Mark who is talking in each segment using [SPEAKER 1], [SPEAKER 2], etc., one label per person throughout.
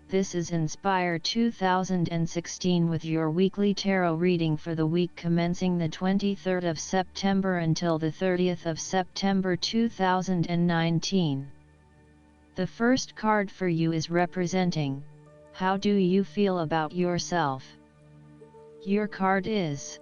[SPEAKER 1] This is Inspire 2016 with your weekly tarot reading for the week commencing the 23rd of September until the 30th of September 2019. The first card for you is representing, how do you feel about yourself? Your card is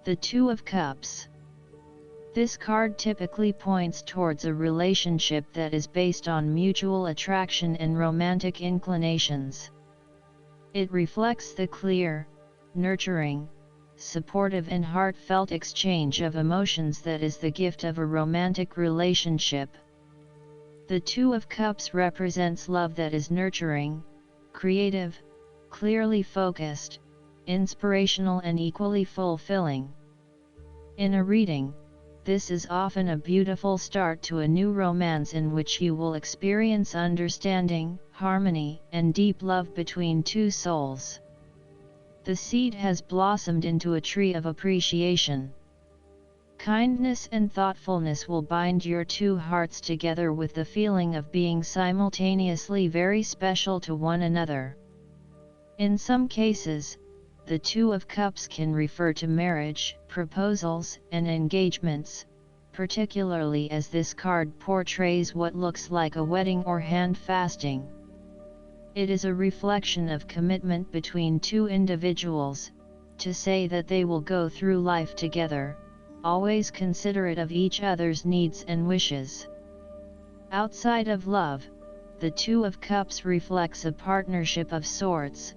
[SPEAKER 1] the Two of Cups. This card typically points towards a relationship that is based on mutual attraction and romantic inclinations. It reflects the clear, nurturing, supportive and heartfelt exchange of emotions that is the gift of a romantic relationship. The Two of Cups represents love that is nurturing, creative, clearly focused, inspirational and equally fulfilling. In a reading, this is often a beautiful start to a new romance in which you will experience understanding, harmony, and deep love between two souls. The seed has blossomed into a tree of appreciation. Kindness and thoughtfulness will bind your two hearts together with the feeling of being simultaneously very special to one another. In some cases, the Two of Cups can refer to marriage, proposals, and engagements, particularly as this card portrays what looks like a wedding or hand-fasting. It is a reflection of commitment between two individuals, to say that they will go through life together, always considerate of each other's needs and wishes. Outside of love, the Two of Cups reflects a partnership of sorts,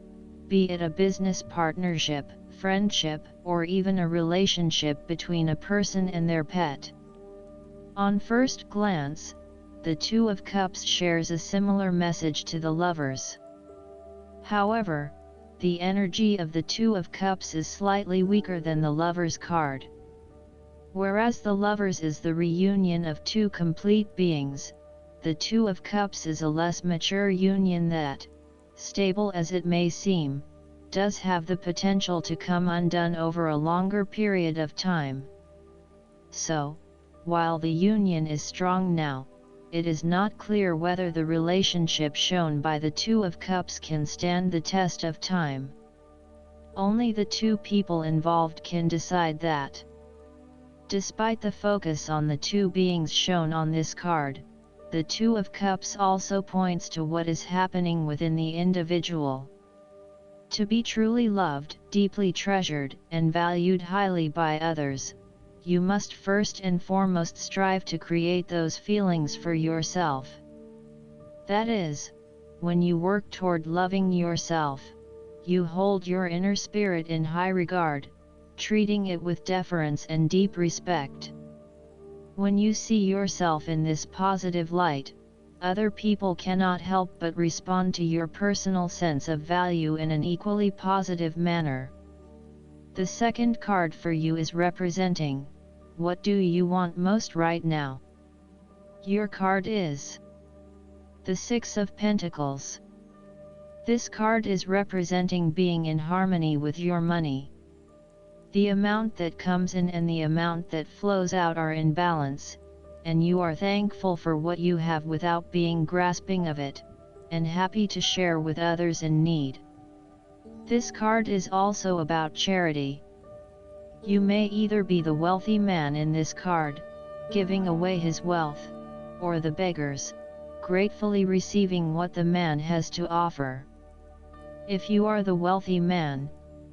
[SPEAKER 1] be it a business partnership, friendship, or even a relationship between a person and their pet. On first glance, the Two of Cups shares a similar message to the Lovers. However, the energy of the Two of Cups is slightly weaker than the Lovers card. Whereas the Lovers is the reunion of two complete beings, the Two of Cups is a less mature union that, stable as it may seem, does have the potential to come undone over a longer period of time. So, while the union is strong now, it is not clear whether the relationship shown by the Two of Cups can stand the test of time. Only the two people involved can decide that. Despite the focus on the two beings shown on this card, the Two of Cups also points to what is happening within the individual. To be truly loved, deeply treasured, and valued highly by others, you must first and foremost strive to create those feelings for yourself. That is, when you work toward loving yourself, you hold your inner spirit in high regard, treating it with deference and deep respect. When you see yourself in this positive light, other people cannot help but respond to your personal sense of value in an equally positive manner. The second card for you is representing, what do you want most right now? Your card is the Six of Pentacles. This card is representing being in harmony with your money. The amount that comes in and the amount that flows out are in balance, and you are thankful for what you have without being grasping of it, and happy to share with others in need. This card is also about charity. You may either be the wealthy man in this card, giving away his wealth, or the beggars, gratefully receiving what the man has to offer. If you are the wealthy man,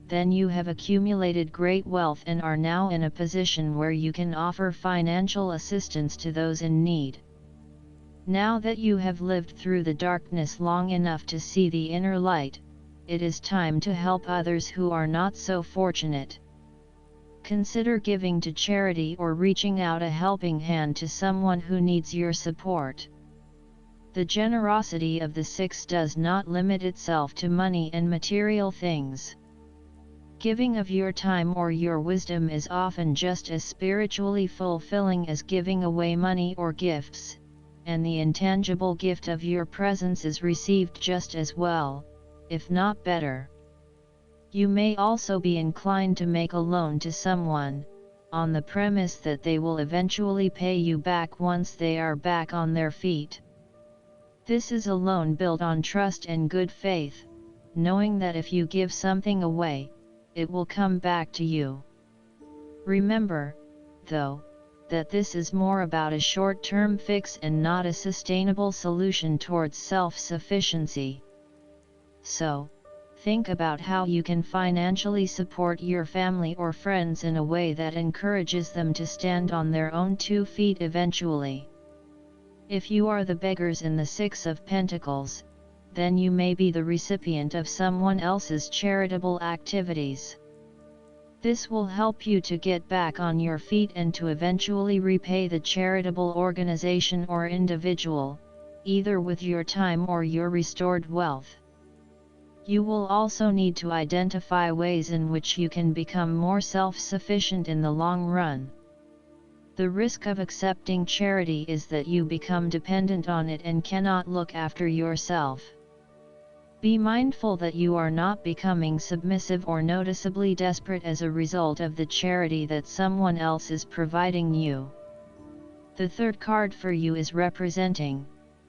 [SPEAKER 1] then you have accumulated great wealth and are now in a position where you can offer financial assistance to those in need. Now that you have lived through the darkness long enough to see the inner light, it is time to help others who are not so fortunate. Consider giving to charity or reaching out a helping hand to someone who needs your support. The generosity of the Six does not limit itself to money and material things. Giving of your time or your wisdom is often just as spiritually fulfilling as giving away money or gifts, and the intangible gift of your presence is received just as well, if not better. You may also be inclined to make a loan to someone, on the premise that they will eventually pay you back once they are back on their feet. This is a loan built on trust and good faith, knowing that if you give something away, it will come back to you. Remember, though, that this is more about a short-term fix and not a sustainable solution towards self-sufficiency. So, think about how you can financially support your family or friends in a way that encourages them to stand on their own 2 feet eventually. If you are the beggars in the Six of Pentacles, then you may be the recipient of someone else's charitable activities. This will help you to get back on your feet and to eventually repay the charitable organization or individual, either with your time or your restored wealth. You will also need to identify ways in which you can become more self-sufficient in the long run. The risk of accepting charity is that you become dependent on it and cannot look after yourself. Be mindful that you are not becoming submissive or noticeably desperate as a result of the charity that someone else is providing you. The third card for you is representing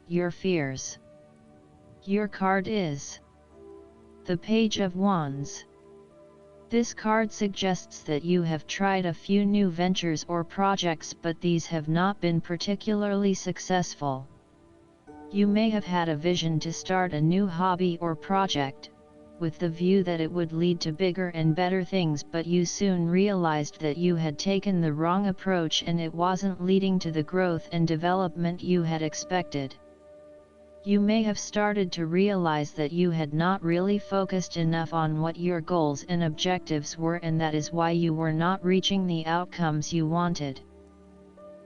[SPEAKER 1] your fears. Your card is the Page of Wands. This card suggests that you have tried a few new ventures or projects, but these have not been particularly successful. You may have had a vision to start a new hobby or project, with the view that it would lead to bigger and better things, but you soon realized that you had taken the wrong approach and it wasn't leading to the growth and development you had expected. You may have started to realize that you had not really focused enough on what your goals and objectives were, and that is why you were not reaching the outcomes you wanted.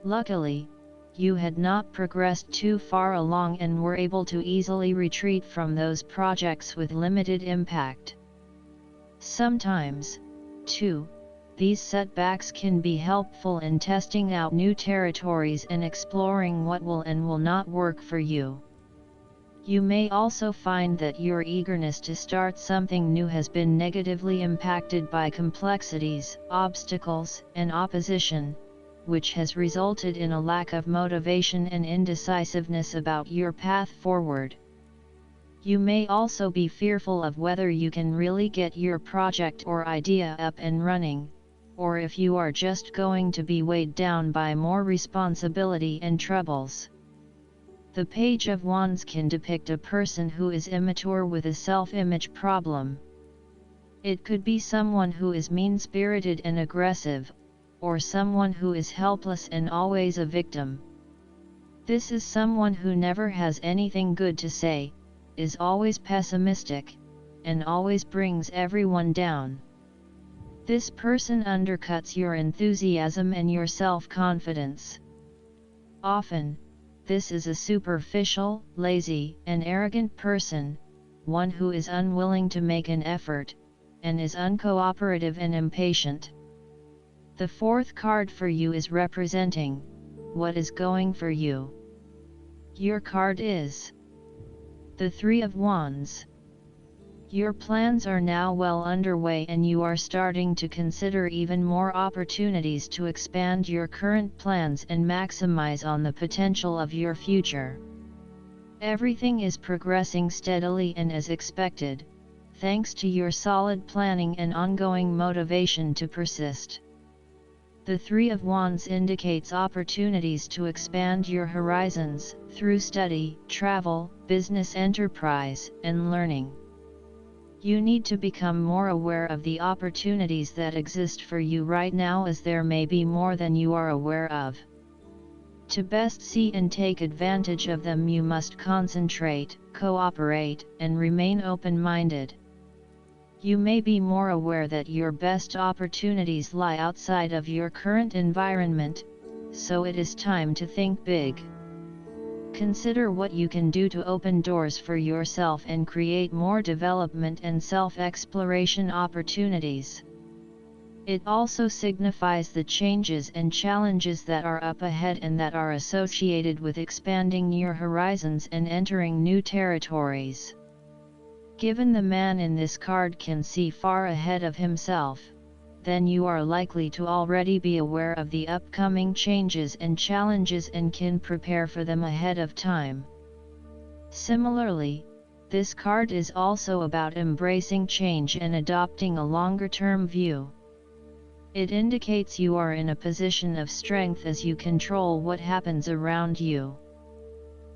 [SPEAKER 1] Luckily, you had not progressed too far along and were able to easily retreat from those projects with limited impact. Sometimes, too, these setbacks can be helpful in testing out new territories and exploring what will and will not work for you. You may also find that your eagerness to start something new has been negatively impacted by complexities, obstacles, and opposition, which has resulted in a lack of motivation and indecisiveness about your path forward. You may also be fearful of whether you can really get your project or idea up and running, or if you are just going to be weighed down by more responsibility and troubles. The Page of Wands can depict a person who is immature with a self-image problem. It could be someone who is mean-spirited and aggressive, or someone who is helpless and always a victim. This is someone who never has anything good to say, is always pessimistic, and always brings everyone down. This person undercuts your enthusiasm and your self-confidence. Often, this is a superficial, lazy, and arrogant person, one who is unwilling to make an effort, and is uncooperative and impatient. The fourth card for you is representing what is going for you. Your card is the Three of Wands. Your plans are now well underway and you are starting to consider even more opportunities to expand your current plans and maximize on the potential of your future. Everything is progressing steadily and as expected, thanks to your solid planning and ongoing motivation to persist. The Three of Wands indicates opportunities to expand your horizons through study, travel, business enterprise, and learning. You need to become more aware of the opportunities that exist for you right now, as there may be more than you are aware of. To best see and take advantage of them, you must concentrate, cooperate, and remain open-minded. You may be more aware that your best opportunities lie outside of your current environment, so it is time to think big. Consider what you can do to open doors for yourself and create more development and self-exploration opportunities. It also signifies the changes and challenges that are up ahead and that are associated with expanding your horizons and entering new territories. Given the man in this card can see far ahead of himself, then you are likely to already be aware of the upcoming changes and challenges and can prepare for them ahead of time. Similarly, this card is also about embracing change and adopting a longer-term view. It indicates you are in a position of strength as you control what happens around you.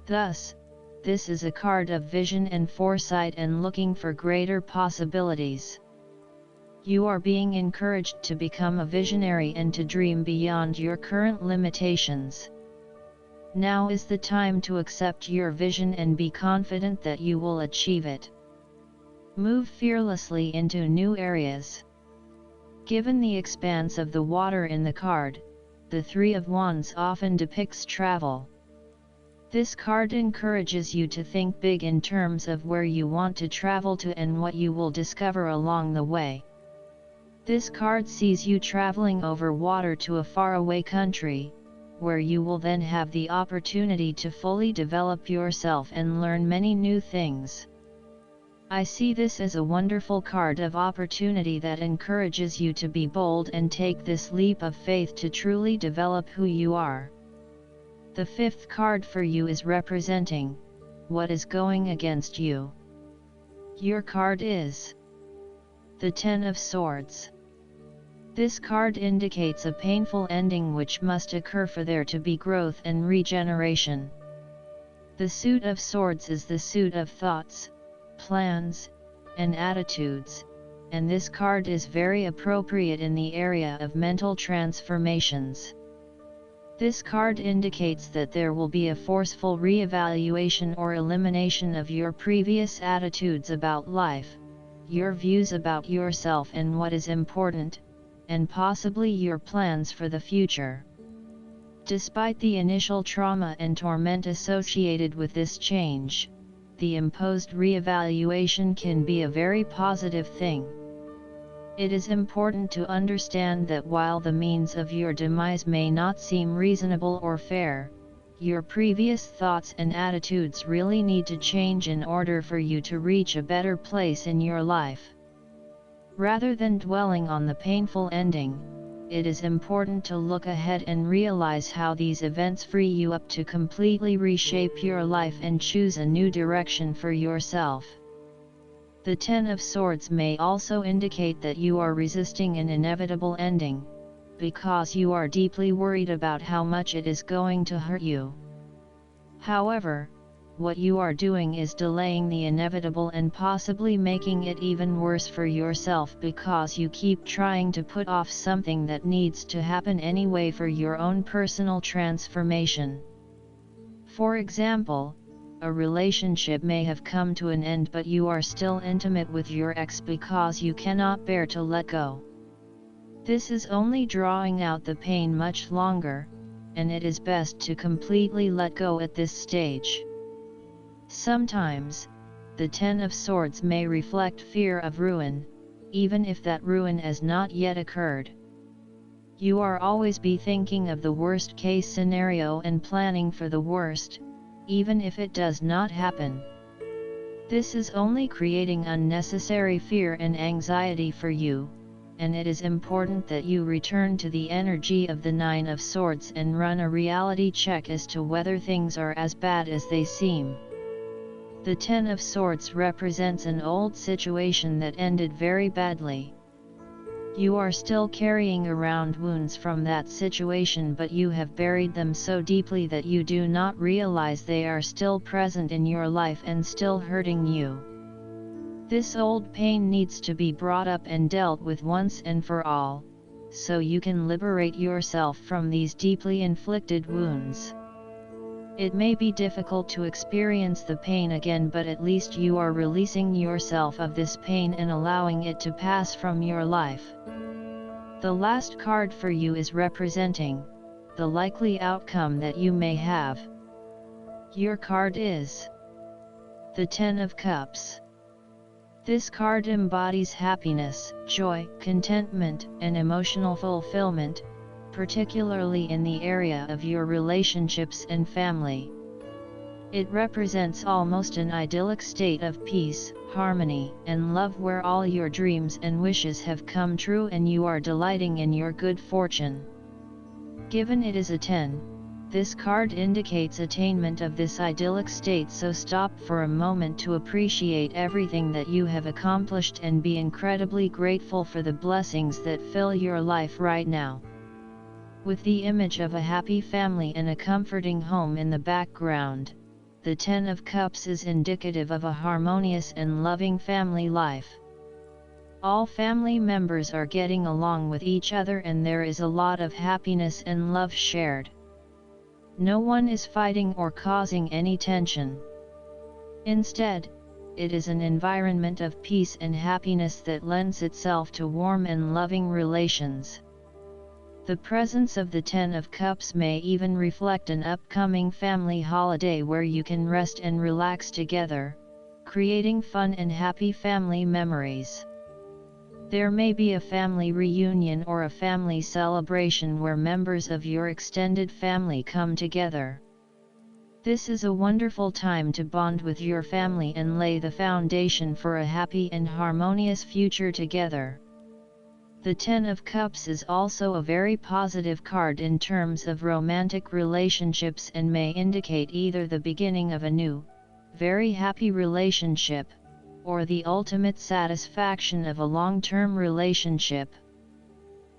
[SPEAKER 1] Thus, this is a card of vision and foresight and looking for greater possibilities. You are being encouraged to become a visionary and to dream beyond your current limitations. Now is the time to accept your vision and be confident that you will achieve it. Move fearlessly into new areas. Given the expanse of the water in the card, the Three of Wands often depicts travel. This card encourages you to think big in terms of where you want to travel to and what you will discover along the way. This card sees you traveling over water to a faraway country, where you will then have the opportunity to fully develop yourself and learn many new things. I see this as a wonderful card of opportunity that encourages you to be bold and take this leap of faith to truly develop who you are. The fifth card for you is representing what is going against you. Your card is the Ten of Swords. This card indicates a painful ending which must occur for there to be growth and regeneration. The suit of swords is the suit of thoughts, plans, and attitudes, and this card is very appropriate in the area of mental transformations. This card indicates that there will be a forceful re-evaluation or elimination of your previous attitudes about life, your views about yourself and what is important, and possibly your plans for the future. Despite the initial trauma and torment associated with this change, the imposed re-evaluation can be a very positive thing. It is important to understand that while the means of your demise may not seem reasonable or fair, your previous thoughts and attitudes really need to change in order for you to reach a better place in your life. Rather than dwelling on the painful ending, it is important to look ahead and realize how these events free you up to completely reshape your life and choose a new direction for yourself. The Ten of Swords may also indicate that you are resisting an inevitable ending, because you are deeply worried about how much it is going to hurt you. However, what you are doing is delaying the inevitable and possibly making it even worse for yourself because you keep trying to put off something that needs to happen anyway for your own personal transformation. For example, a relationship may have come to an end but you are still intimate with your ex because you cannot bear to let go. This is only drawing out the pain much longer, and it is best to completely let go at this stage. Sometimes, the Ten of Swords may reflect fear of ruin, even if that ruin has not yet occurred. You are always be thinking of the worst case scenario and planning for the worst, even if it does not happen. This is only creating unnecessary fear and anxiety for you, and it is important that you return to the energy of the Nine of Swords and run a reality check as to whether things are as bad as they seem. The Ten of Swords represents an old situation that ended very badly. You are still carrying around wounds from that situation, but you have buried them so deeply that you do not realize they are still present in your life and still hurting you. This old pain needs to be brought up and dealt with once and for all, so you can liberate yourself from these deeply inflicted wounds. It may be difficult to experience the pain again, but at least you are releasing yourself of this pain and allowing it to pass from your life. The last card for you is representing the likely outcome that you may have. Your card is the Ten of Cups. This card embodies happiness, joy, contentment, and emotional fulfillment, particularly in the area of your relationships and family. It represents almost an idyllic state of peace, harmony, and love where all your dreams and wishes have come true and you are delighting in your good fortune. Given it is a 10, This card indicates attainment of this idyllic state, so stop for a moment to appreciate everything that you have accomplished and be incredibly grateful for the blessings that fill your life right now. With the image of a happy family and a comforting home in the background, the Ten of Cups is indicative of a harmonious and loving family life. All family members are getting along with each other and there is a lot of happiness and love shared. No one is fighting or causing any tension. Instead, it is an environment of peace and happiness that lends itself to warm and loving relations. The presence of the Ten of Cups may even reflect an upcoming family holiday where you can rest and relax together, creating fun and happy family memories. There may be a family reunion or a family celebration where members of your extended family come together. This is a wonderful time to bond with your family and lay the foundation for a happy and harmonious future together. The Ten of Cups is also a very positive card in terms of romantic relationships and may indicate either the beginning of a new, very happy relationship, or the ultimate satisfaction of a long-term relationship.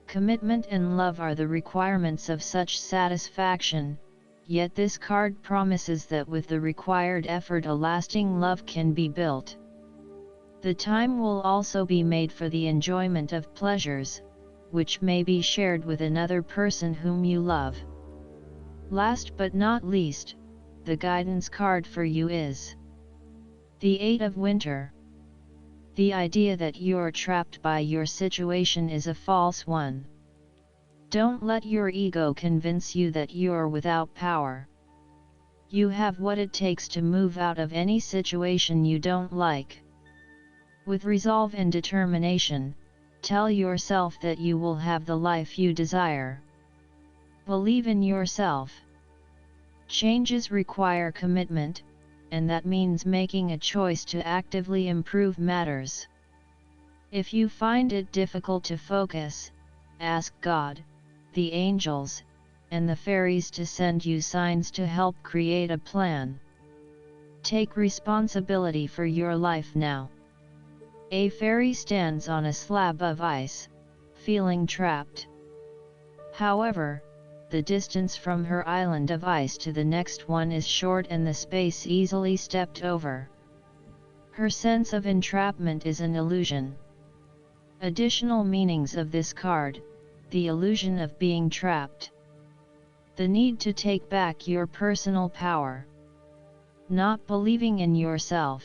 [SPEAKER 1] Commitment and love are the requirements of such satisfaction, yet this card promises that with the required effort a lasting love can be built. The time will also be made for the enjoyment of pleasures, which may be shared with another person whom you love. Last but not least, the guidance card for you is the Eight of Winter. The idea that you're trapped by your situation is a false one. Don't let your ego convince you that you're without power. You have what it takes to move out of any situation you don't like. With resolve and determination, tell yourself that you will have the life you desire. Believe in yourself. Changes require commitment, and that means making a choice to actively improve matters. If you find it difficult to focus, ask God, the angels, and the fairies to send you signs to help create a plan. Take responsibility for your life now. A fairy stands on a slab of ice, feeling trapped. However, the distance from her island of ice to the next one is short and the space easily stepped over. Her sense of entrapment is an illusion. Additional meanings of this card: the illusion of being trapped, the need to take back your personal power, not believing in yourself.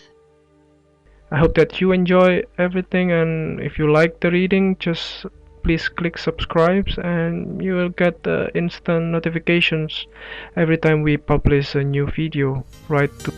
[SPEAKER 2] I hope that you enjoy everything, and if you like the reading, just please click subscribe and you will get instant notifications every time we publish a new video right to